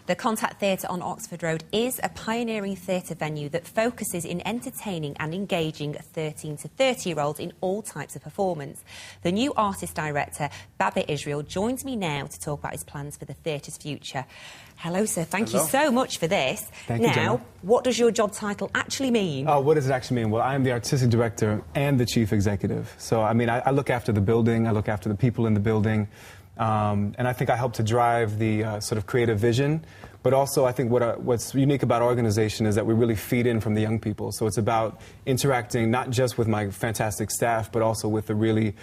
The Contact Theatre on Oxford Road is a pioneering theatre venue that focuses in entertaining and engaging 13 to 30-year-olds in all types of performance. The new artist director, Babir Israel, joins me now to talk about his plans for the theatre's future. Hello, sir. Thank you so much for this. Thank you, Gemma. What does your job title actually mean? What does it actually mean? Well, I am the artistic director and the chief executive. So, I mean, I look after the building, I look after the people in the building, and I think I help to drive the sort of creative vision. But also, I think what's unique about our organization is that we really feed in from the young people. So it's about interacting not just with my fantastic staff, but also with the really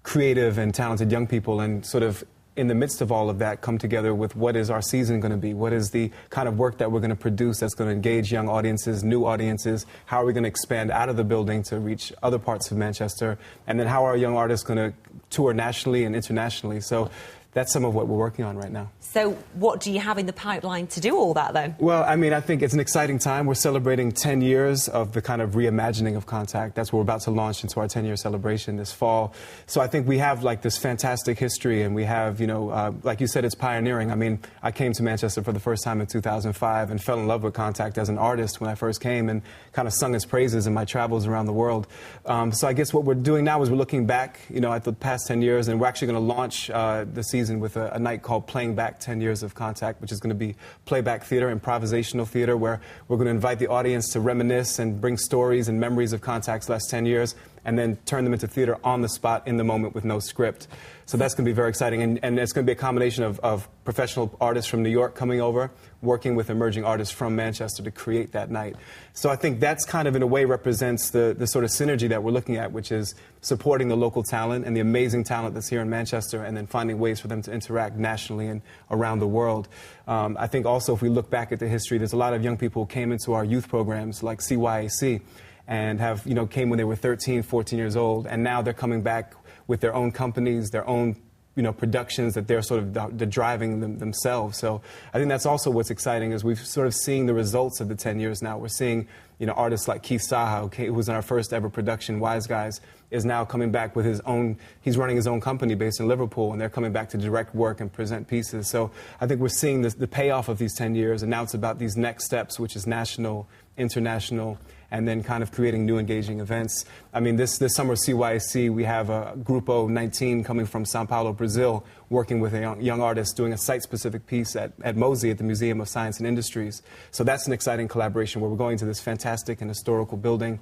creative and talented young people, and sort of in the midst of all of that, come together with what is our season going to be? What is the kind of work that we're going to produce that's going to engage young audiences, new audiences? How are we going to expand out of the building to reach other parts of Manchester? And then how are young artists going to tour nationally and internationally? So that's some of what we're working on right now. So what do you have in the pipeline to do all that, then? Well, I mean, I think it's an exciting time. We're celebrating 10 years of the kind of reimagining of Contact. That's what we're about to launch into our 10-year celebration this fall. So I think we have, like, this fantastic history, and we have, you know, like you said, it's pioneering. I mean, I came to Manchester for the first time in 2005 and fell in love with Contact as an artist when I first came, and kind of sung its praises in my travels around the world. So I guess what we're doing now is we're looking back, you know, at the past 10 years, and we're actually going to launch the season with a night called Playing Back 10 Years of Contact, which is going to be playback theater, improvisational theater, where we're going to invite the audience to reminisce and bring stories and memories of Contact's last 10 years, and then turn them into theater on the spot, in the moment, with no script. So that's going to be very exciting, and it's going to be a combination of professional artists from New York coming over, working with emerging artists from Manchester to create that night. So I think that's kind of, in a way, represents the sort of synergy that we're looking at, which is supporting the local talent and the amazing talent that's here in Manchester, and then finding ways for them to interact nationally and around the world. I think also, if we look back at the history, there's a lot of young people who came into our youth programs, like CYAC, and have, you know, came when they were 13, 14 years old, and now they're coming back with their own companies, their own, you know, productions that they're sort of driving themselves. So I think that's also what's exciting, is we've sort of seeing the results of the 10 years now. We're seeing, you know, artists like Keith Saha, who was in our first ever production, Wise Guys, is now coming back with his own, he's running his own company based in Liverpool, and they're coming back to direct work and present pieces. So I think we're seeing the payoff of these 10 years, and now it's about these next steps, which is national, international, and then kind of creating new engaging events. I mean, this summer CYAC, we have a Grupo 19 coming from Sao Paulo, Brazil, working with a young artist, doing a site-specific piece at MOSI, at the Museum of Science and Industries. So that's an exciting collaboration, where we're going to this fantastic and historical building,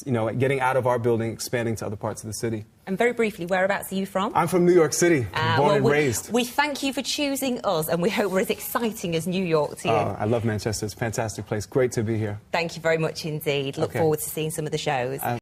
you know, getting out of our building, expanding to other parts of the city. And very briefly, whereabouts are you from? I'm from New York City, born and raised. We thank you for choosing us, and we hope we're as exciting as New York to you. I love Manchester. It's a fantastic place. Great to be here. Thank you very much indeed. Look forward to seeing some of the shows.